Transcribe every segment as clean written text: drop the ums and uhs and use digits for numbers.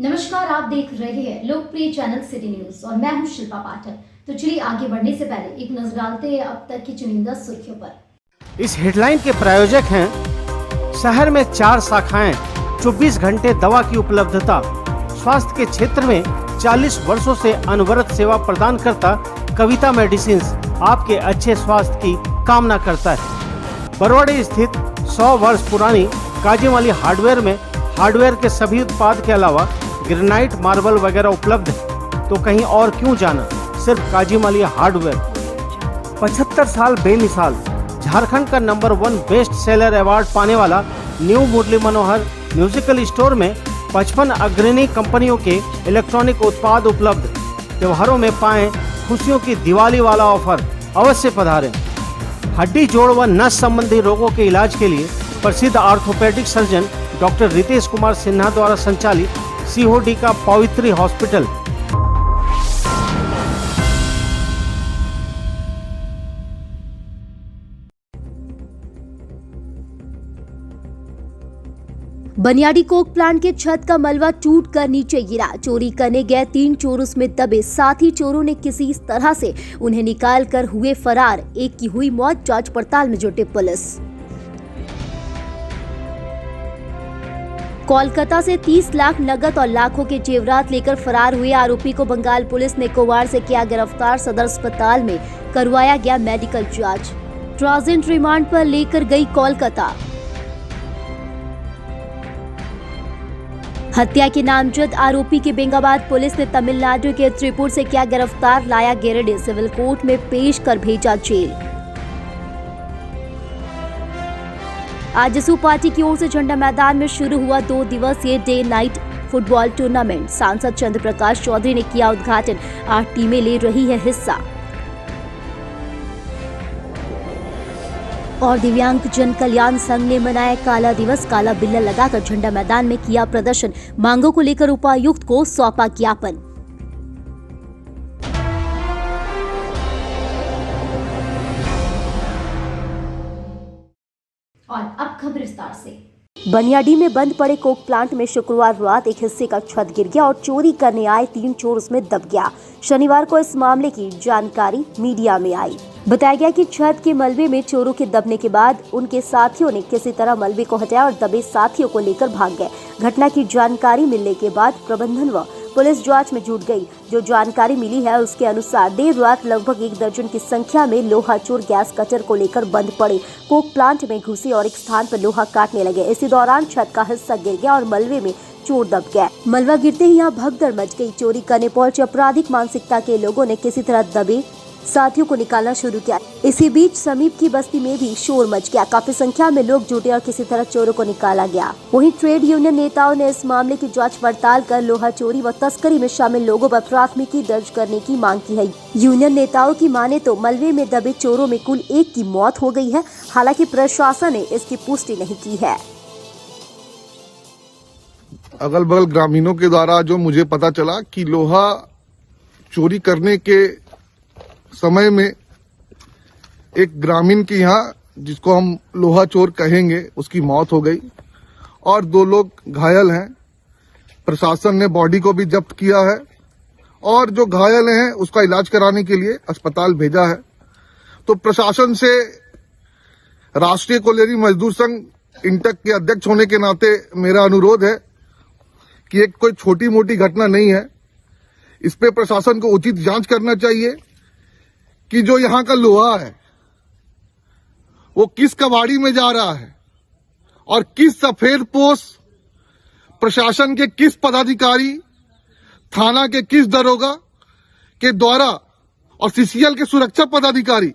नमस्कार, आप देख रहे हैं लोकप्रिय चैनल सिटी न्यूज और मैं हूं शिल्पा पाठक। तो चलिए आगे बढ़ने से पहले एक नजर डालते हैं अब तक की चुनिंदा सुर्खियों पर। इस हेडलाइन के प्रायोजक हैं शहर में 4 शाखाएं, 24 घंटे दवा की उपलब्धता, स्वास्थ्य के क्षेत्र में 40 वर्षों से अनवरत सेवा प्रदान करता कविता मेडिसिन्स आपके अच्छे स्वास्थ्य की कामना करता है। बरवाड़ी स्थित 100 वर्ष पुरानी काजीमाली हार्डवेयर में हार्डवेयर के सभी उत्पाद के अलावा ग्रेनाइट, मार्बल वगैरह उपलब्ध है। तो कहीं और क्यों जाना, सिर्फ काजीमाली हार्डवेयर। 75 साल बेमिसाल, झारखंड का नंबर 1 बेस्ट सेलर अवार्ड पाने वाला new Murli Manohar musical store में 55 अग्रणी कंपनियों के इलेक्ट्रॉनिक उत्पाद उपलब्ध। त्योहारों में पाएं खुशियों की दिवाली वाला ऑफर, अवश्य पधारें। हड्डी, जोड़ व नस संबंधी रोगों के इलाज के लिए प्रसिद्ध orthopaedic surgeon doctor Ritesh Kumar Sinha द्वारा संचालित सीओडी का पवित्री हॉस्पिटल। बनियाडी कोक प्लांट के छत का मलबा टूटकर नीचे गिरा। चोरी करने गए 3 चोर उसमें दबे। साथ ही चोरों ने किसी तरह से उन्हें निकालकर हुए फरार। एक की हुई मौत, जांच पड़ताल में जुटी पुलिस। कोलकाता से 30 लाख नगद और लाखों के जेवरात लेकर फरार हुए आरोपी को बंगाल पुलिस ने कोवाड़ से किया गिरफ्तार। सदर अस्पताल में करवाया गया मेडिकल जांच। ट्रांजिट रिमांड पर लेकर गई कोलकाता। हत्या के नामजद आरोपी के बेंगाबाद पुलिस ने तमिलनाडु के त्रिपुर से किया गिरफ्तार। लाया गिरिडीह सिविल कोर्ट में पेश कर भेजा जेल। आज जसू पार्टी की ओर से झंडा मैदान में शुरू हुआ 2 दिवसीय डे नाइट फुटबॉल टूर्नामेंट। सांसद चंद्र प्रकाश चौधरी ने किया उद्घाटन। 8 टीमें ले रही है हिस्सा। और दिव्यांग जन कल्याण संघ ने मनाया काला दिवस। काला बिल्ला लगाकर झंडा मैदान में किया प्रदर्शन। मांगों को लेकर उपायुक्त को सौंपा ज्ञापन। और अब खबर विस्तार से। बनियाडी में बंद पड़े कोक प्लांट में शुक्रवार रात एक हिस्से का छत गिर गया और चोरी करने आए 3 चोर उसमें दब गया। शनिवार को इस मामले की जानकारी मीडिया में आई। बताया गया कि छत के मलबे में चोरों के दबने के बाद उनके साथियों ने किसी तरह मलबे को हटाया और दबे साथियों को लेकर भाग गए। घटना की जानकारी मिलने के बाद प्रबंधन व पुलिस जांच में जुट गई। जो जानकारी मिली है उसके अनुसार देर रात लगभग 1 दर्जन की संख्या में लोहा चोर गैस कटर को लेकर बंद पड़े कोक प्लांट में घुसे और एक स्थान पर लोहा काटने लगे। इसी दौरान छत का हिस्सा गिर गया और मलबे में चोर दब गए। मलबा गिरते ही यहाँ भगदड़ मच गई। चोरी करने पहुंचे आपराधिक मानसिकता के लोगों ने किसी तरह दबे साथियों को निकालना शुरू किया। इसी बीच समीप की बस्ती में भी शोर मच गया। काफी संख्या में लोग जुटे और किसी तरह चोरों को निकाला गया। वहीं ट्रेड यूनियन नेताओं ने इस मामले की जांच पड़ताल कर लोहा चोरी व तस्करी में शामिल लोगों पर प्राथमिकी दर्ज करने की मांग की है। यूनियन नेताओं की माने तो मलबे में दबे चोरों में कुल 1 की मौत हो गई है। हालांकि प्रशासन ने इसकी पुष्टि नहीं की है। अगल बगल ग्रामीणों के द्वारा जो मुझे पता चला कि लोहा चोरी करने के समय में एक ग्रामीण के यहाँ, जिसको हम लोहा चोर कहेंगे, उसकी मौत हो गई और 2 लोग घायल हैं। प्रशासन ने बॉडी को भी जब्त किया है और जो घायल हैं उसका इलाज कराने के लिए अस्पताल भेजा है। तो प्रशासन से राष्ट्रीय कोयलेरी मजदूर संघ इंटक के अध्यक्ष होने के नाते मेरा अनुरोध है कि एक कोई छोटी मोटी घटना नहीं है। इस पे प्रशासन को उचित जांच करना चाहिए कि जो यहाँ का लोहा है वो किस कबाड़ी में जा रहा है और किस सफेदपोश प्रशासन के किस पदाधिकारी, थाना के किस दरोगा के द्वारा और सीसीएल के सुरक्षा पदाधिकारी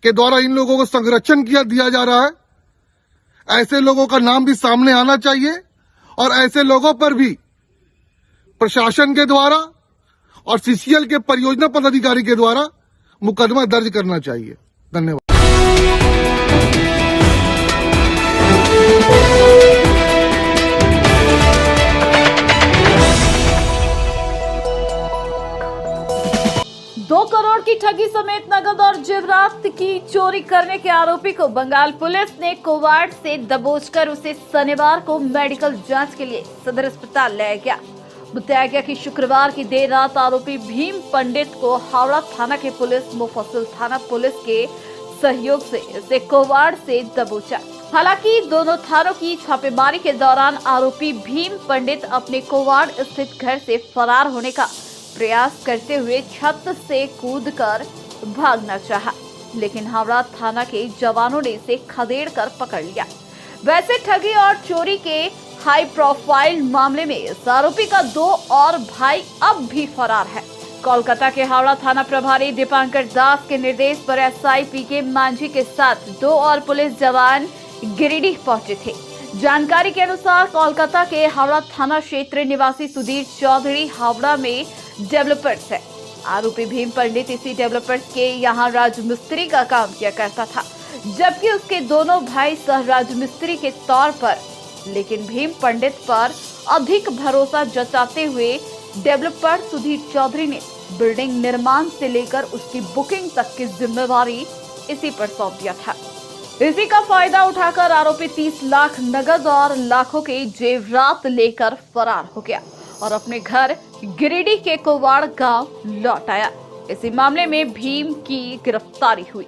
के द्वारा इन लोगों को संरक्षण दिया जा रहा है। ऐसे लोगों का नाम भी सामने आना चाहिए और ऐसे लोगों पर भी प्रशासन के द्वारा और सीसीएल के परियोजना पदाधिकारी के द्वारा मुकदमा दर्ज करना चाहिए। धन्यवाद। दो करोड़ की ठगी समेत नगद और जेवरात की चोरी करने के आरोपी को बंगाल पुलिस ने कोवाड़ से दबोचकर उसे शनिवार को मेडिकल जांच के लिए सदर अस्पताल लाया गया। बताया गया कि शुक्रवार की देर रात आरोपी भीम पंडित को हावड़ा थाना के पुलिस मुफस्सिल थाना पुलिस के सहयोग से इसे कोवाड़ से दबोचा। हालांकि दोनों थानों की छापेमारी के दौरान आरोपी भीम पंडित अपने कोवाड़ स्थित घर से फरार होने का प्रयास करते हुए छत से कूदकर भागना चाहा, लेकिन हावड़ा थाना के जवानों ने इसे खदेड़कर पकड़ लिया। वैसे ठगी और चोरी के हाई प्रोफाइल मामले में इस आरोपी का 2 और भाई अब भी फरार है। कोलकाता के हावड़ा थाना प्रभारी दीपांकर दास के निर्देश पर एसआई पीके मांझी के साथ 2 और पुलिस जवान गिरिडीह पहुंचे थे। जानकारी के अनुसार कोलकाता के हावड़ा थाना क्षेत्र निवासी सुधीर चौधरी हावड़ा में डेवलपर्स है। आरोपी भीम पंडित इसी डेवलपर्स के यहाँ राजमिस्त्री का काम किया करता था, जबकि उसके दोनों भाई सह राजमिस्त्री के तौर पर, लेकिन भीम पंडित पर अधिक भरोसा जताते हुए डेवलपर सुधीर चौधरी ने बिल्डिंग निर्माण से लेकर उसकी बुकिंग तक की जिम्मेवारी इसी पर सौंप दिया था। इसी का फायदा उठाकर आरोपी 30 लाख नगद और लाखों के जेवरात लेकर फरार हो गया और अपने घर गिरिडीह के कोवाड़ गांव लौट आया। इसी मामले में भीम की गिरफ्तारी हुई।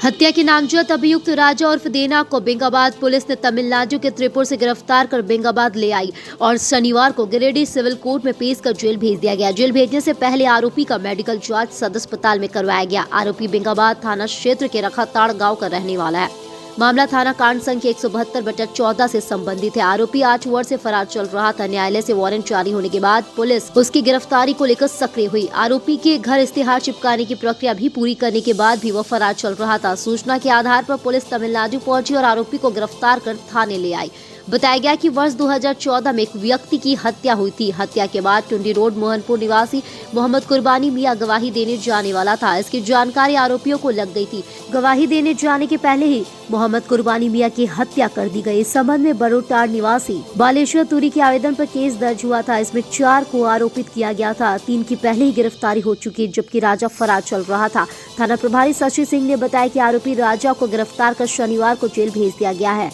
हत्या के नामजद अभियुक्त राजा उर्फ देना को बेंगाबाद पुलिस ने तमिलनाडु के त्रिपुर से गिरफ्तार कर बेंगाबाद ले आई और शनिवार को गिरिडीह सिविल कोर्ट में पेश कर जेल भेज दिया गया। जेल भेजने से पहले आरोपी का मेडिकल जांच सदर अस्पताल में करवाया गया। आरोपी बेंगाबाद थाना क्षेत्र के रखाताड़ गांव का रहने वाला है। मामला थाना कांड संख्या 172/14 से संबंधित है। आरोपी 8 वर्ष से फरार चल रहा था। न्यायालय से वारंट जारी होने के बाद पुलिस उसकी गिरफ्तारी को लेकर सक्रिय हुई। आरोपी के घर इश्तेहार चिपकाने की प्रक्रिया भी पूरी करने के बाद भी वह फरार चल रहा था। सूचना के आधार पर पुलिस तमिलनाडु पहुंची और आरोपी को गिरफ्तार कर थाने ले आई। बताया गया कि वर्ष 2014 में एक व्यक्ति की हत्या हुई थी। हत्या के बाद टुंडी रोड मोहनपुर निवासी मोहम्मद कुर्बानी मियां गवाही देने जाने वाला था। इसकी जानकारी आरोपियों को लग गई थी। गवाही देने जाने के पहले ही मोहम्मद कुर्बानी मियां की हत्या कर दी गई। इस संबंध में बरोटाड़ निवासी बालेश्वर तुरी के आवेदन पर केस दर्ज हुआ था। इसमें 4 को आरोपित किया गया था। 3 की पहले ही गिरफ्तारी हो चुकी, जबकि राजा फरार चल रहा था। थाना प्रभारी शशि सिंह ने बताया कि आरोपी राजा को गिरफ्तार कर शनिवार को जेल भेज दिया गया है।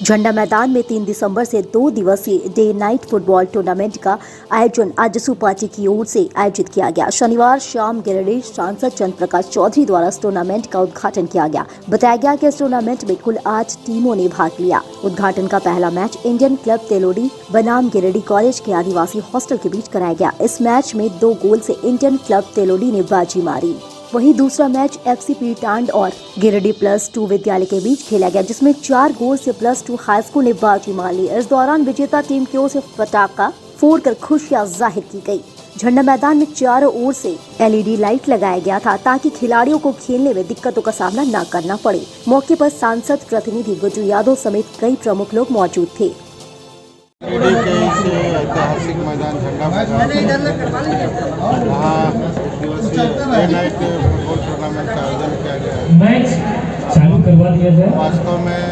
झंडा मैदान में 3 दिसंबर से 2 दिवसीय डे नाइट फुटबॉल टूर्नामेंट का आयोजन आजसू पार्टी की ओर से आयोजित किया गया। शनिवार शाम गिरिडीह सांसद चंद्र प्रकाश चौधरी द्वारा इस टूर्नामेंट का उद्घाटन किया गया। बताया गया कि इस टूर्नामेंट में कुल 8 टीमों ने भाग लिया। उद्घाटन का पहला मैच इंडियन क्लब तेलोडी बनाम गिरिडीह कॉलेज के आदिवासी हॉस्टल के बीच कराया गया। इस मैच में 2 गोल से इंडियन क्लब तेलोडी ने बाजी मारी। वहीं दूसरा मैच FC पीटांड और गिरिडीह +2 विद्यालय के बीच खेला गया, जिसमें 4 गोल से +2 हाई स्कूल ने बाजी मार ली। इस दौरान विजेता टीम की ओर से पटाखा फोड़कर खुशियां जाहिर की गई। झंडा मैदान में चारों ओर से LED लाइट लगाया गया था ताकि खिलाड़ियों को खेलने में दिक्कतों का सामना न करना पड़े। मौके पर सांसद प्रतिनिधि गुज्जू यादव समेत कई प्रमुख लोग मौजूद थे। गिरिडीह के इस ऐतिहासिक मैदान झंडा मैदान वहाँ एक दिवसीय डे नाइट फुटबॉल टूर्नामेंट का आयोजन किया गया है। मैच चालू करवा दिया जाए। वास्तव में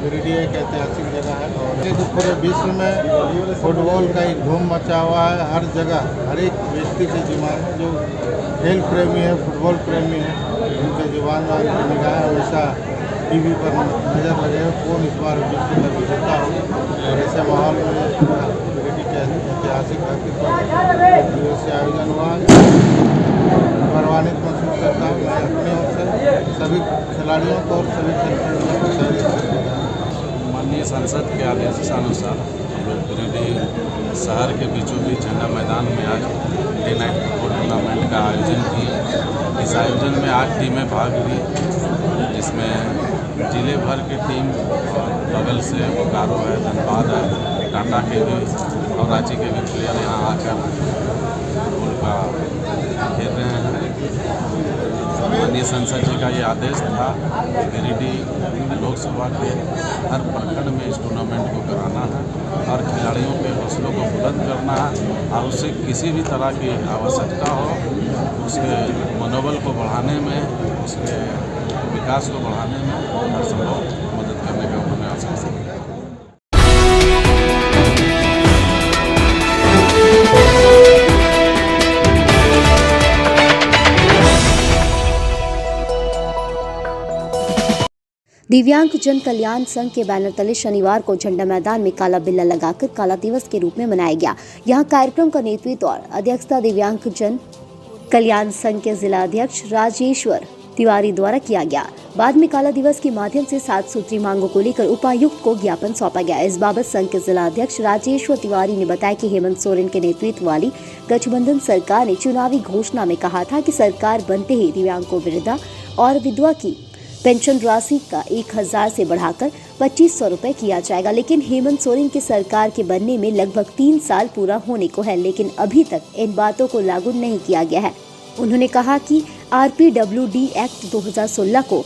गिरिडीह एक ऐतिहासिक जगह है और पूरे विश्व में फुटबॉल का एक धूम मचा हुआ है। हर जगह हर एक व्यक्ति के जुबान जो खेल प्रेमी है, फुटबॉल प्रेमी है, उनके जुबान में उनकी निगाह हमेशा TV पर नजर लगे हो कौन इस बार विश्व का विजेता हो। और ऐसे माहौल में गिरिडीह के ऐतिहासिक धरती पर एक दिवसीय आयोजन हुआ। गौरवान्वित महसूस करता हूँ। मैं अपनी ओर से सभी खिलाड़ियों को और सभी खेलप्रेमियों को शायद माननीय सांसद के आदेशानुसार हम लोग गिरिडीह शहर के बीचों बीच झंडा मैदान में आज डे नाइट फुटबॉल टूर्नामेंट का आयोजन किए। इस आयोजन में 8 टीमें भाग ली, जिसमें जिले भर की टीम और बगल से बोकारो है, धनबाद है, टाटा के भी और रांची के भी प्लेयर यहाँ आकर फुटबॉल का खेल रहे हैं। माननीय संसद जी का ये आदेश था कि गिरिडीह लोकसभा के हर प्रखंड में इस टूर्नामेंट को कराना है और खिलाड़ियों के हौसलों को बुलंद करना है और उससे किसी भी तरह की आवश्यकता हो उसके मनोबल को बढ़ाने में, उसके विकास को बढ़ाने में हर संभव मदद करने का उन्होंने आश्वासन दिया। दिव्यांग जन कल्याण संघ के बैनर तले शनिवार को झंडा मैदान में काला बिल्ला लगाकर काला दिवस के रूप में मनाया गया। यहां कार्यक्रम का नेतृत्व और अध्यक्षता दिव्यांग जन कल्याण संघ के जिला अध्यक्ष राजेश्वर तिवारी द्वारा किया गया। बाद में काला दिवस के माध्यम से 7 सूत्री मांगों को लेकर उपायुक्त को ज्ञापन सौंपा गया। इस बाबत संघ के जिला अध्यक्ष राजेश्वर तिवारी ने बताया कि हेमंत सोरेन के नेतृत्व वाली गठबंधन सरकार ने चुनावी घोषणा में कहा था कि सरकार बनते ही दिव्यांग को वृद्धा और विधवा की पेंशन राशि का 1000 से बढ़ाकर 2500 रुपए किया जाएगा, लेकिन हेमंत सोरेन की सरकार के बनने में लगभग 3 साल पूरा होने को है, लेकिन अभी तक इन बातों को लागू नहीं किया गया है। उन्होंने कहा कि RPWD एक्ट 2016 को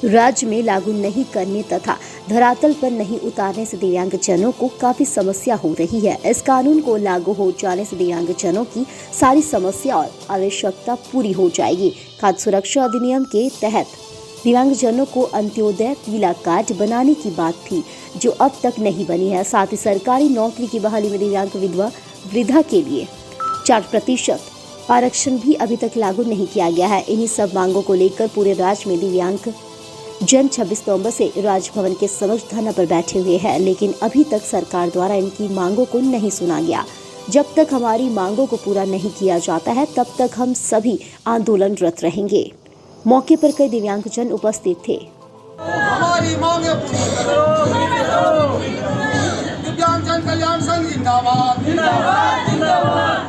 राज्य में लागू नहीं करने तथा धरातल पर नहीं उतारने से दिव्यांगजनों को काफी समस्या हो रही है। इस कानून को लागू हो जाने से दिव्यांगजनों की सारी समस्या और आवश्यकता पूरी हो जाएगी। खाद्य सुरक्षा अधिनियम के तहत दिव्यांगजनों को अंत्योदय पीला कार्ड बनाने की बात थी, जो अब तक नहीं बनी है। साथ ही सरकारी नौकरी की बहाली में दिव्यांग विधवा वृद्धा के लिए 4% आरक्षण भी अभी तक लागू नहीं किया गया है। इन्हीं सब मांगों को लेकर पूरे राज्य में दिव्यांग जन 26 नवंबर से राजभवन के समक्ष धरना पर बैठे हुए हैं, लेकिन अभी तक सरकार द्वारा इनकी मांगों को नहीं सुना गया। जब तक हमारी मांगों को पूरा नहीं किया जाता है, तब तक हम सभी आंदोलनरत रहेंगे। मौके पर कई दिव्यांगजन उपस्थित थे। हमारी मांगे पूरी करो। दिव्यांग जन कल्याण संघ जिंदाबाद जिंदाबाद जिंदाबाद।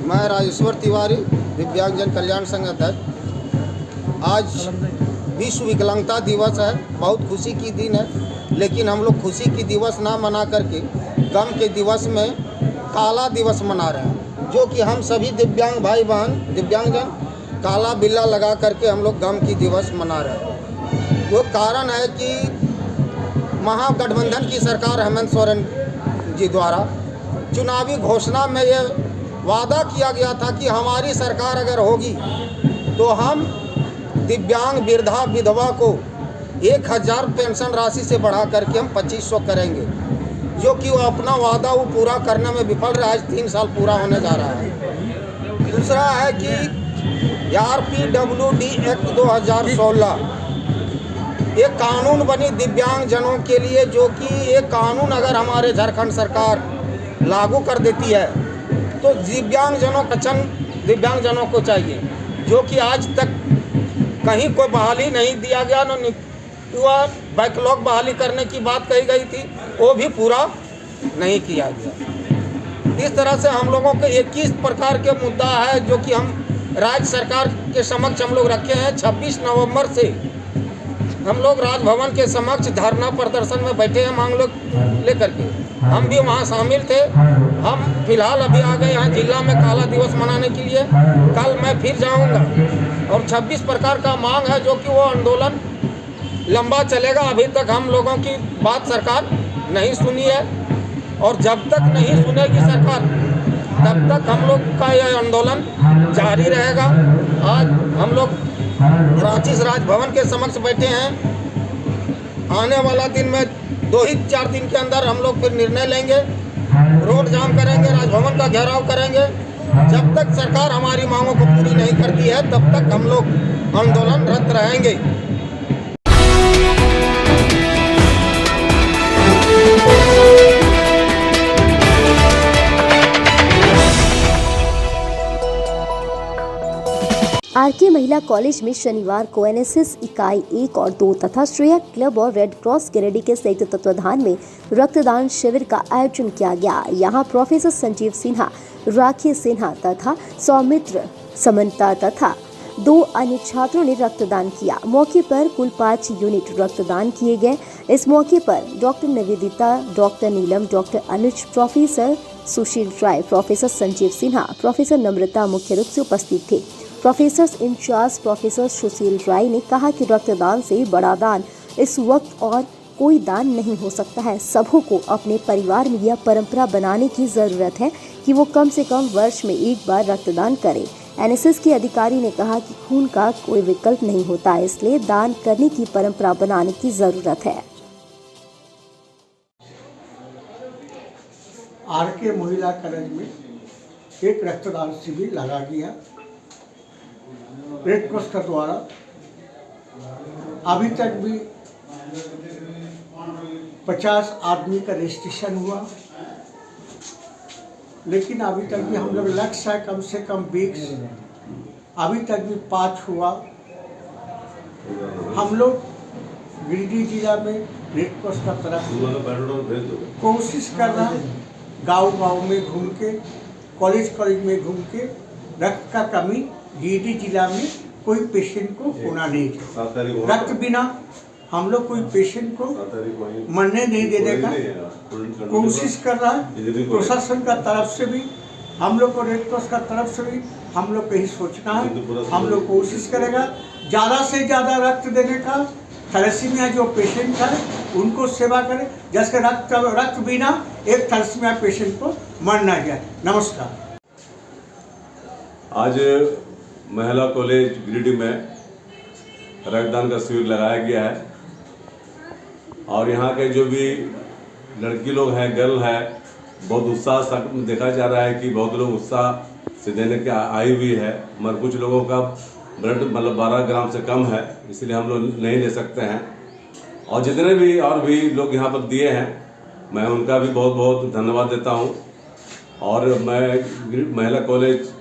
मैं राजेश्वर तिवारी, दिव्यांग जन कल्याण संघ अध्यक्ष। आज विश्व विकलांगता दिवस है, बहुत खुशी की दिन है, लेकिन हम लोग खुशी की दिवस ना मना करके गम के दिवस में काला दिवस मना रहे हैं, जो कि हम सभी दिव्यांग भाई बहन दिव्यांगजन काला बिल्ला लगा करके हम लोग गम की दिवस मना रहे हैं। वो कारण है कि महागठबंधन की सरकार हेमंत सोरेन जी द्वारा चुनावी घोषणा में ये वादा किया गया था कि हमारी सरकार अगर होगी तो हम दिव्यांग वृद्धा विधवा को 1000 पेंशन राशि से बढ़ा करके हम 2500 करेंगे, जो कि वो अपना वादा वो पूरा करने में विफल रहा। आज 3 साल पूरा होने जा रहा है। दूसरा है कि RPWD एक्ट 2016 एक कानून बनी दिव्यांग जनों के लिए, जो कि एक कानून अगर हमारे झारखंड सरकार लागू कर देती है तो दिव्यांग जनों को चाहिए, जो कि आज तक कहीं कोई बहाली नहीं दिया गया। न बैकलॉग बहाली करने की बात कही गई थी, वो भी पूरा नहीं किया गया। इस तरह से हम लोगों के 21 प्रकार के मुद्दा है, जो कि हम राज्य सरकार के समक्ष हम लोग रखे हैं। 26 नवंबर से हम लोग राजभवन के समक्ष धरना प्रदर्शन में बैठे हैं मांग लेकर के। हम भी वहाँ शामिल थे। हम फिलहाल अभी आ गए यहाँ जिला में काला दिवस मनाने के लिए। कल मैं फिर जाऊँगा और 26 प्रकार का मांग है, जो कि वो आंदोलन लंबा चलेगा। अभी तक हम लोगों की बात सरकार नहीं सुनी है, और जब तक नहीं सुनेगी सरकार तब तक हम लोग का यह आंदोलन जारी रहेगा। आज हम लोग रांची राजभवन के समक्ष बैठे हैं। आने वाला दिन में 2-4 दिन के अंदर हम लोग फिर निर्णय लेंगे, रोड जाम करेंगे, राजभवन का घेराव करेंगे। जब तक सरकार हमारी मांगों को पूरी नहीं करती है, तब तक हम लोग आंदोलनरत रहेंगे। RK महिला कॉलेज में शनिवार को NSS इकाई 1 और 2 तथा श्रेया क्लब और रेड क्रॉस गिरिडीह के संयुक्त तत्वाधान में रक्तदान शिविर का आयोजन किया गया। यहां प्रोफेसर संजीव सिन्हा, राखी सिन्हा तथा सौमित्र समन्ता तथा 2 अन्य छात्रों ने रक्तदान किया। मौके पर कुल 5 यूनिट रक्तदान किए गए। इस मौके पर डॉक्टर निवेदिता, डॉक्टर नीलम, डॉक्टर अनुज, प्रोफेसर सुशील राय, प्रोफेसर संजीव सिन्हा, प्रोफेसर नम्रता मुख्य रूप से उपस्थित थे। प्रोफेसर इंचार्ज प्रोफेसर सुशील राय ने कहा कि रक्तदान से बड़ा दान इस वक्त और कोई दान नहीं हो सकता है। सबों को अपने परिवार में यह परंपरा बनाने की जरूरत है कि वो कम से कम वर्ष में एक बार रक्तदान करें। एनएसएस के अधिकारी ने कहा कि खून का कोई विकल्प नहीं होता, इसलिए दान करने की परंपरा बनाने की जरूरत है। आरके महिला कॉलेज में एक रक्तदान शिविर लगा गया रेड क्रॉस का द्वारा। अभी तक भी 50 आदमी का रजिस्ट्रेशन हुआ, लेकिन अभी तक भी हम लोग लक्ष्य है कम से कम 20, अभी तक भी 5 हुआ। हम लोग गिरिडीह जिला में रेड क्रॉस का तरफ कोशिश कर रहा है, गांव-गांव में घूम के, कॉलेज में घूम के रक्त का कमी गिरिडीह जिला में कोई पेशेंट को होना नहीं चाहिए। रक्त बिना हम लोग कोई पेशेंट को मरने नहीं देने का कोशिश कर रहा है। प्रशासन का तरफ से भी हम लोग को, रेड क्रॉस का तरफ से भी हम लोग को यही सोचना है। हम लोग कोशिश करेगा ज़्यादा से ज़्यादा रक्त देने का। थैलेसीमिया जो पेशेंट है उनको सेवा करें, जैसे रक्त बिना एक थैलेसीमिया पेशेंट को मर ना जाए। नमस्कार। आज महिला कॉलेज गिरिडीह में रक्तदान का शिविर लगाया गया है और यहाँ के जो भी लड़की लोग हैं, गर्ल है, बहुत उत्साह देखा जा रहा है कि बहुत लोग उत्साह से देने के आई हुई है। मगर कुछ लोगों का ब्लड मतलब 12 ग्राम से कम है, इसलिए हम लोग नहीं ले सकते हैं। और जितने भी और भी लोग यहाँ पर दिए हैं, मैं उनका भी बहुत बहुत धन्यवाद देता हूँ। और मैं महिला कॉलेज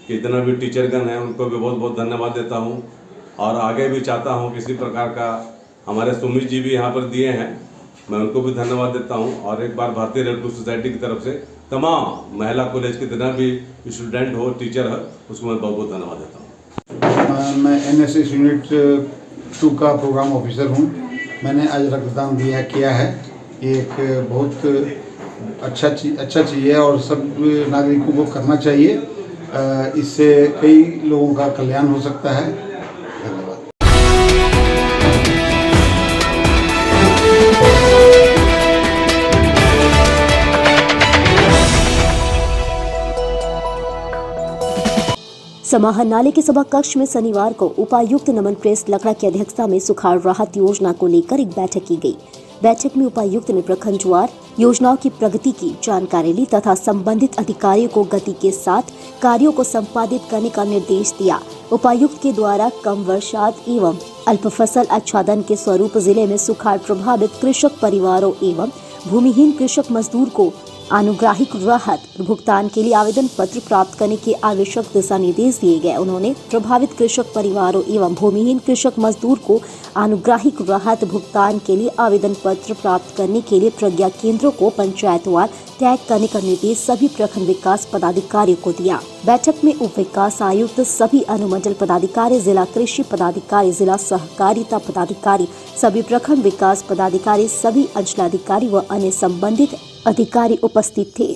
के जितना भी टीचरगण हैं उनको भी बहुत बहुत धन्यवाद देता हूँ। और आगे भी चाहता हूँ किसी प्रकार का, हमारे सुमित जी भी यहाँ पर दिए हैं, मैं उनको भी धन्यवाद देता हूँ। और एक बार भारतीय रेड क्रॉस सोसाइटी की तरफ से तमाम महिला कॉलेज के जितना भी स्टूडेंट हो, टीचर हो, उसको मैं बहुत बहुत धन्यवाद देता हूँ। मैं एनएसएस यूनिट 2 का प्रोग्राम ऑफिसर हूँ। मैंने आज रक्तदान किया है। ये एक बहुत अच्छा चीज़ है और सब नागरिकों को करना चाहिए। इससे कई लोगों का कल्याण हो सकता है। धन्यवाद। समाहरणालय के सभा कक्ष में शनिवार को उपायुक्त नमन प्रेस लकड़ा की अध्यक्षता में सुखाड़ राहत योजना को लेकर एक बैठक की गई। बैठक में उपायुक्त ने प्रखंडवार योजनाओं की प्रगति की जानकारी ली तथा संबंधित अधिकारियों को गति के साथ कार्यों को संपादित करने का निर्देश दिया। उपायुक्त के द्वारा कम वर्षात एवं अल्प फसल आच्छादन के स्वरूप जिले में सुखाड़ प्रभावित कृषक परिवारों एवं भूमिहीन कृषक मजदूर को अनुग्राहिक राहत भुगतान के लिए आवेदन पत्र प्राप्त करने के आवश्यक दिशा निर्देश दिए गए। उन्होंने प्रभावित कृषक परिवारों एवं भूमिहीन कृषक मजदूर को अनुग्राहिक राहत भुगतान के लिए आवेदन पत्र प्राप्त करने के लिए प्रज्ञा केंद्रों को पंचायतवार टैग करने का निर्देश सभी प्रखंड विकास पदाधिकारियों को दिया। बैठक में उप विकास आयुक्त, सभी अनुमंडल पदाधिकारी, जिला कृषि पदाधिकारी, जिला सहकारिता पदाधिकारी, सभी प्रखंड विकास पदाधिकारी, सभी अंचलाधिकारी व अन्य संबंधित अधिकारी उपस्थित थे।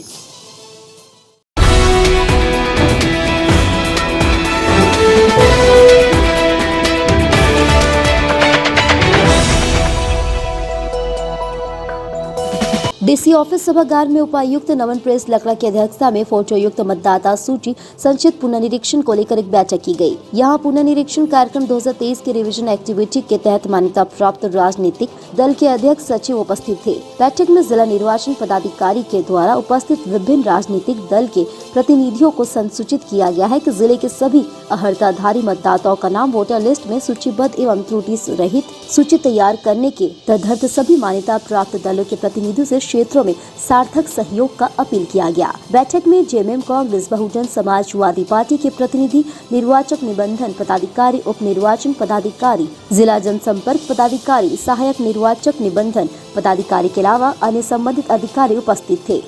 डीसी ऑफिस सभागार में उपायुक्त नमन प्रेस लकड़ा की अध्यक्षता में फोटोयुक्त मतदाता सूची संचित पुनर्निरीक्षण को लेकर एक बैठक की गई। यहां पुनर्निरीक्षण कार्यक्रम 2023 के रिवीजन एक्टिविटी के तहत मान्यता प्राप्त राजनीतिक दल के अध्यक्ष सचिव उपस्थित थे। बैठक में जिला निर्वाचन पदाधिकारी के द्वारा उपस्थित विभिन्न राजनीतिक दल के प्रतिनिधियों को संसूचित किया गया है कि जिले के सभी अर्हताधारी मतदाताओं का नाम वोटर लिस्ट में सूचीबद्ध एवं त्रुटि रहित सूची तैयार करने के तदर्थ सभी मान्यता प्राप्त दलों के प्रतिनिधियों से क्षेत्रों में सार्थक सहयोग का अपील किया गया। बैठक में जेएमएम कांग्रेस, बहुजन समाजवादी पार्टी के प्रतिनिधि, निर्वाचक निबंधन पदाधिकारी, उप निर्वाचन पदाधिकारी, जिला जनसंपर्क पदाधिकारी, सहायक निर्वाचक निबंधन पदाधिकारी के अलावा अन्य संबंधित अधिकारी उपस्थित थे।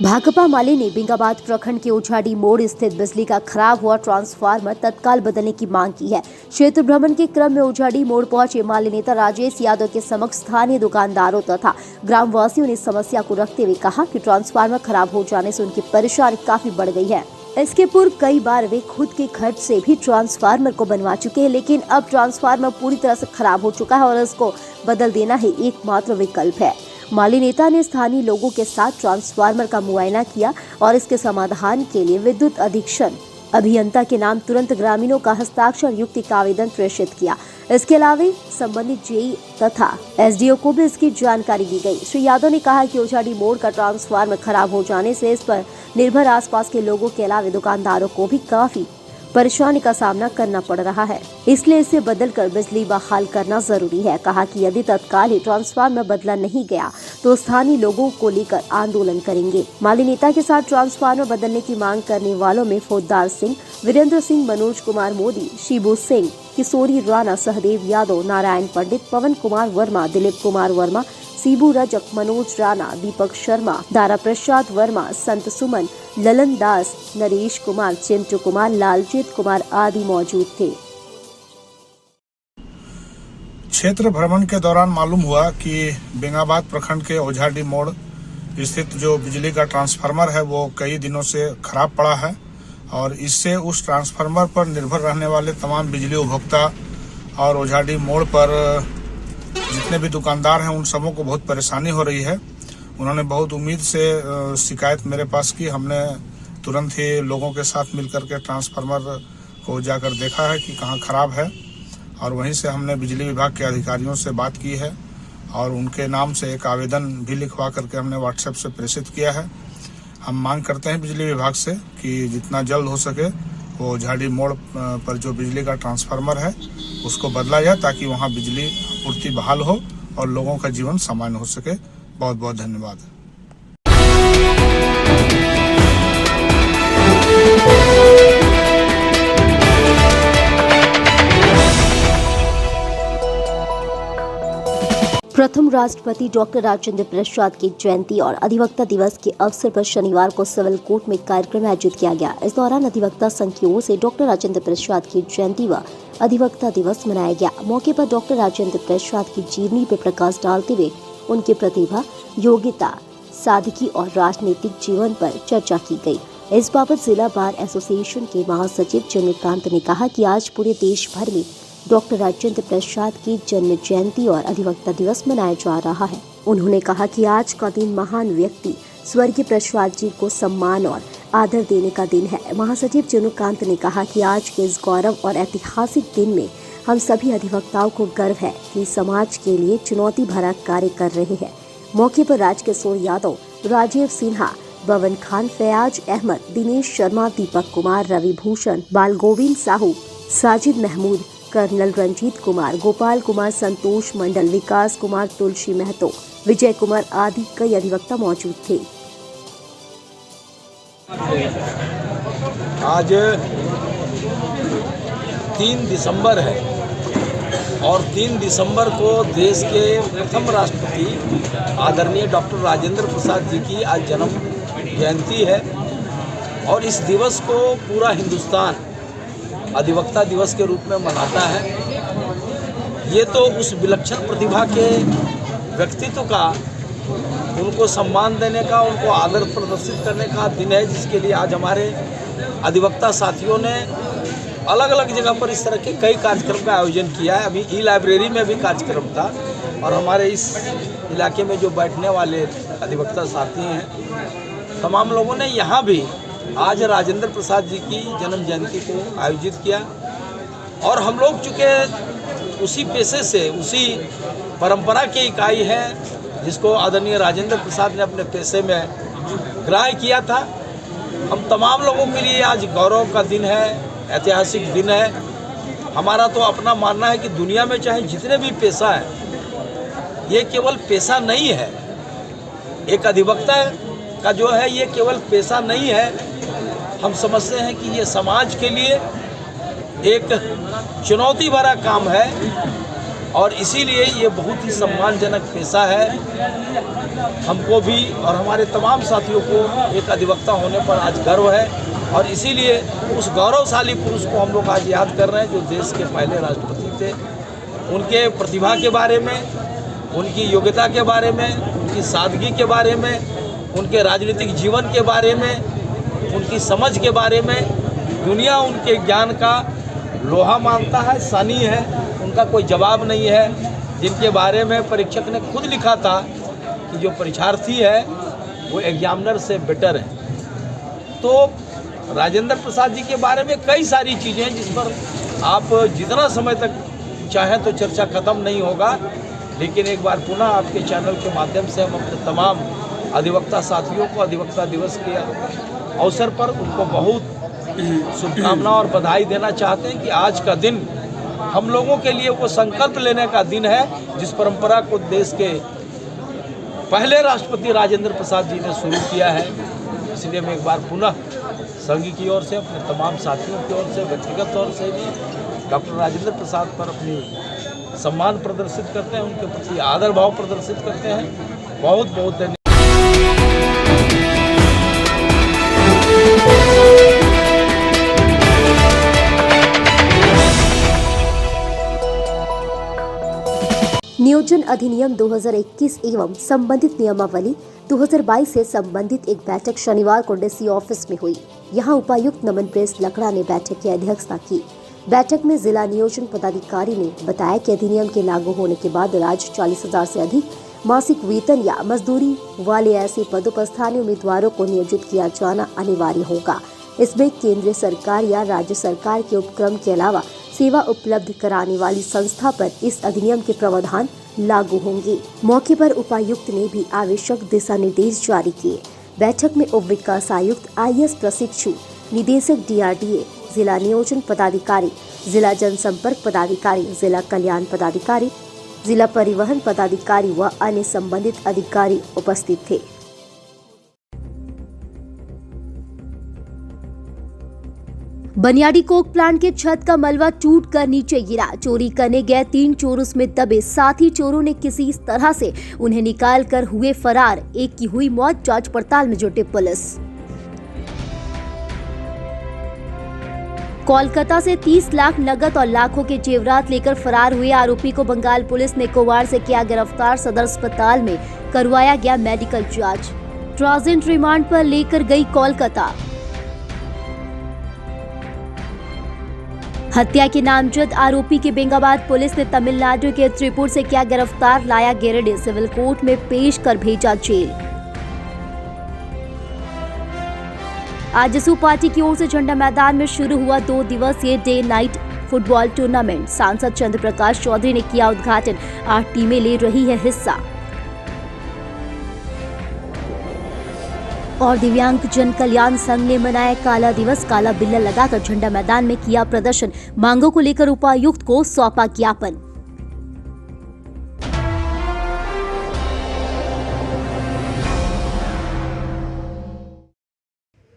भाकपा माले ने बेंगाबाद प्रखंड के ओझाडी मोड़ स्थित बिजली का खराब हुआ ट्रांसफार्मर तत्काल बदलने की मांग की है। क्षेत्र भ्रमण के क्रम में ओझाडी मोड़ पहुंचे माले नेता राजेश यादव के समक्ष स्थानीय दुकानदारों तथा ग्रामवासियों ने समस्या को रखते हुए कहा कि ट्रांसफार्मर खराब हो जाने से उनकी परेशानी काफी बढ़ गई है। इसके पूर्व कई बार वे खुद के खर्च से भी ट्रांसफार्मर को बनवा चुके हैं, लेकिन अब ट्रांसफार्मर पूरी तरह से खराब हो चुका है और इसको बदल देना ही एकमात्र विकल्प है। माली नेता ने स्थानीय लोगों के साथ ट्रांसफार्मर का मुआयना किया और इसके समाधान के लिए विद्युत अधीक्षण अभियंता के नाम तुरंत ग्रामीणों का हस्ताक्षर युक्त एक आवेदन प्रेषित किया। इसके अलावा संबंधित जेई तथा एसडीओ को भी इसकी जानकारी दी गई। श्री यादव ने कहा कि ओझाडी मोड़ का ट्रांसफार्मर खराब हो जाने से इस पर निर्भर आसपास के लोगों के अलावा दुकानदारों को भी काफी परेशानी का सामना करना पड़ रहा है, इसलिए इसे बदलकर बिजली बहाल करना जरूरी है। कहा कि यदि तत्काल ही ट्रांसफार्मर बदला नहीं गया तो स्थानीय लोगों को लेकर आंदोलन करेंगे। माली नेता के साथ ट्रांसफार्मर बदलने की मांग करने वालों में फौजदार सिंह, वीरेंद्र सिंह, मनोज कुमार मोदी, शिबू सिंह, किशोरी राणा, सहदेव यादव, नारायण पंडित, पवन कुमार वर्मा, दिलीप कुमार वर्मा, सीबू रजक, मनोज राणा, दीपक शर्मा, दारा प्रसाद वर्मा, संत सुमन, ललन दास, नरेश कुमार, चिंटू कुमार, लालजीत कुमार आदि मौजूद थे। क्षेत्र भ्रमण के दौरान मालूम हुआ कि बेंगाबाद प्रखंड के ओझाडी मोड़ स्थित जो बिजली का ट्रांसफार्मर है वो कई दिनों से खराब पड़ा है और इससे उस ट्रांसफार्मर पर निर्भर रहने वाले तमाम बिजली उपभोक्ता और ओझाडी मोड़ पर जितने भी दुकानदार हैं उन सबों को बहुत परेशानी हो रही है। उन्होंने बहुत उम्मीद से शिकायत मेरे पास की। हमने तुरंत ही लोगों के साथ मिलकर के ट्रांसफार्मर को जाकर देखा है कि कहाँ खराब है और वहीं से हमने बिजली विभाग के अधिकारियों से बात की है और उनके नाम से एक आवेदन भी लिखवा करके हमने व्हाट्सएप से प्रेषित किया है। हम मांग करते हैं बिजली विभाग से कि जितना जल्द हो सके वो झाड़ी मोड़ पर जो बिजली का ट्रांसफार्मर है उसको बदला जाए ताकि वहाँ बिजली आपूर्ति बहाल हो और लोगों का जीवन सामान्य हो सके। बहुत बहुत धन्यवाद। प्रथम राष्ट्रपति डॉक्टर राजेंद्र प्रसाद की जयंती और अधिवक्ता दिवस के अवसर पर शनिवार को सिविल कोर्ट में कार्यक्रम आयोजित किया गया। इस दौरान अधिवक्ता संघ की ओर से डॉक्टर राजेंद्र प्रसाद की जयंती व अधिवक्ता दिवस मनाया गया। मौके पर डॉक्टर राजेंद्र प्रसाद की जीवनी पर प्रकाश डालते हुए उनकी प्रतिभा, योग्यता, सादगी और राजनीतिक जीवन पर चर्चा की गई। इस बाबत जिला बार एसोसिएशन के महासचिव चंद्रकांत ने कहा कि आज पूरे देश भर में डॉक्टर राजेंद्र प्रसाद की जन्म जयंती और अधिवक्ता दिवस मनाया जा रहा है। उन्होंने कहा कि आज का दिन महान व्यक्ति स्वर्गीय प्रसाद जी को सम्मान और आदर देने का दिन है। महासचिव चंद्रकांत ने कहा कि आज के इस गौरव और ऐतिहासिक दिन में हम सभी अधिवक्ताओं को गर्व है कि समाज के लिए चुनौती भरा कार्य कर रहे हैं। मौके पर राजकिशोर यादव, राजीव सिन्हा, बवन खान, फयाज अहमद, दिनेश शर्मा, दीपक कुमार, रवि भूषण, बाल गोविंद साहू, साजिद महमूद, कर्नल रंजीत कुमार, गोपाल कुमार, संतोष मंडल, विकास कुमार, तुलसी महतो, विजय कुमार आदि कई अधिवक्ता मौजूद थे। आज 3 दिसंबर है और 3 दिसंबर को देश के प्रथम राष्ट्रपति आदरणीय डॉक्टर राजेंद्र प्रसाद जी की आज जन्म जयंती है और इस दिवस को पूरा हिंदुस्तान अधिवक्ता दिवस के रूप में मनाता है। ये तो उस विलक्षण प्रतिभा के व्यक्तित्व का, उनको सम्मान देने का, उनको आदर प्रदर्शित करने का दिन है, जिसके लिए आज हमारे अधिवक्ता साथियों ने अलग अलग जगह पर इस तरह के कई कार्यक्रम का आयोजन किया है। अभी ई-लाइब्रेरी में भी कार्यक्रम था और हमारे इस इलाके में जो बैठने वाले अधिवक्ता साथी हैं तमाम लोगों ने यहाँ भी आज राजेंद्र प्रसाद जी की जन्म जयंती को आयोजित किया और हम लोग चूँकि उसी पेशे से, उसी परंपरा की इकाई है जिसको आदरणीय राजेंद्र प्रसाद ने अपने पेशे में ग्रहण किया था। हम तमाम लोगों के लिए आज गौरव का दिन है, ऐतिहासिक दिन है। हमारा तो अपना मानना है कि दुनिया में चाहे जितने भी पेशा हैं, ये केवल पेशा नहीं है। एक अधिवक्ता का जो है ये केवल पेशा नहीं है, हम समझते हैं कि ये समाज के लिए एक चुनौती भरा काम है और इसीलिए ये बहुत ही सम्मानजनक पेशा है। हमको भी और हमारे तमाम साथियों को एक अधिवक्ता होने पर आज गर्व है और इसीलिए उस गौरवशाली पुरुष को हम लोग आज याद कर रहे हैं जो देश के पहले राष्ट्रपति थे। उनके प्रतिभा के बारे में, उनकी योग्यता के बारे में, उनकी सादगी के बारे में, उनके राजनीतिक जीवन के बारे में, उनकी समझ के बारे में दुनिया उनके ज्ञान का लोहा मानता है, सानी है, उनका कोई जवाब नहीं है। जिनके बारे में परीक्षक ने खुद लिखा था कि जो परीक्षार्थी है वो एग्जामिनर से बेटर है। तो राजेंद्र प्रसाद जी के बारे में कई सारी चीज़ें हैं जिस पर आप जितना समय तक चाहें तो चर्चा ख़त्म नहीं होगा, लेकिन एक बार पुनः आपके चैनल के माध्यम से हम अपने तमाम अधिवक्ता साथियों को अधिवक्ता दिवस के अवसर पर उनको बहुत शुभकामना और बधाई देना चाहते हैं कि आज का दिन हम लोगों के लिए वो संकल्प लेने का दिन है जिस परंपरा को देश के पहले राष्ट्रपति राजेंद्र प्रसाद जी ने शुरू किया है। इसलिए मैं एक बार पुनः संघ की ओर से, अपने तमाम साथियों की ओर से, व्यक्तिगत तौर से भी डॉक्टर राजेंद्र प्रसाद पर अपनी सम्मान प्रदर्शित करते हैं, उनके प्रति आदर भाव प्रदर्शित करते हैं। बहुत बहुत धन्यवाद। नियोजन अधिनियम 2021 एवं संबंधित नियमावली 2022 से संबंधित एक बैठक शनिवार को डीसी ऑफिस में हुई। यहां उपायुक्त नमन प्रेस लकड़ा ने बैठक की अध्यक्षता की। बैठक में जिला नियोजन पदाधिकारी ने बताया कि अधिनियम के लागू होने के बाद राज्य 40,000 से अधिक मासिक वेतन या मजदूरी वाले ऐसे पदों पर स्थानीय उम्मीदवारों को नियोजित किया जाना अनिवार्य होगा। इसमें केंद्र सरकार या राज्य सरकार के उपक्रम के अलावा सेवा उपलब्ध कराने वाली संस्था पर इस अधिनियम के प्रावधान लागू होंगे। मौके पर उपायुक्त ने भी आवश्यक दिशा निर्देश जारी किए। बैठक में उप विकास आयुक्त, IAS प्रशिक्षु, निदेशक DRDA, जिला नियोजन पदाधिकारी, जिला जनसंपर्क पदाधिकारी, जिला कल्याण पदाधिकारी, जिला परिवहन पदाधिकारी व अन्य संबंधित अधिकारी उपस्थित थे। बनियाडी कोक प्लांट के छत का मलबा टूटकर नीचे गिरा। चोरी करने गए 3 चोर उसमें दबे। साथ ही चोरों ने किसी तरह से उन्हें निकालकर हुए फरार। एक की हुई मौत, जांच पड़ताल में जुटी पुलिस। कोलकाता से 30 लाख नकद और लाखों के जेवरात लेकर फरार हुए आरोपी को बंगाल पुलिस ने कोवाड़ से किया गिरफ्तार। सदर अस्पताल में करवाया गया मेडिकल जांच। ट्रांजिट रिमांड पर लेकर गई कोलकाता। हत्या के नामजद आरोपी के बेंगाबाद पुलिस ने तमिलनाडु के त्रिपुर से किया गिरफ्तार। लाया गिरिडीह सिविल कोर्ट में पेश कर भेजा जेल। आजसू पार्टी की ओर से झंडा मैदान में शुरू हुआ 2 दिवसीय डे नाइट फुटबॉल टूर्नामेंट। सांसद चंद्र प्रकाश चौधरी ने किया उद्घाटन। 8 टीमें ले रही है हिस्सा। और दिव्यांग जन कल्याण संघ ने मनाया काला दिवस। काला बिल्ला लगाकर झंडा मैदान में किया प्रदर्शन। मांगों को लेकर उपायुक्त को सौंपा ज्ञापन।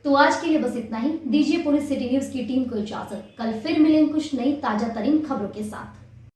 तो आज के लिए बस इतना ही। दीजिए पुलिस सिटी न्यूज की टीम को इजाजत। कल फिर मिलेंगे कुछ नई ताजा तरीन खबरों के साथ।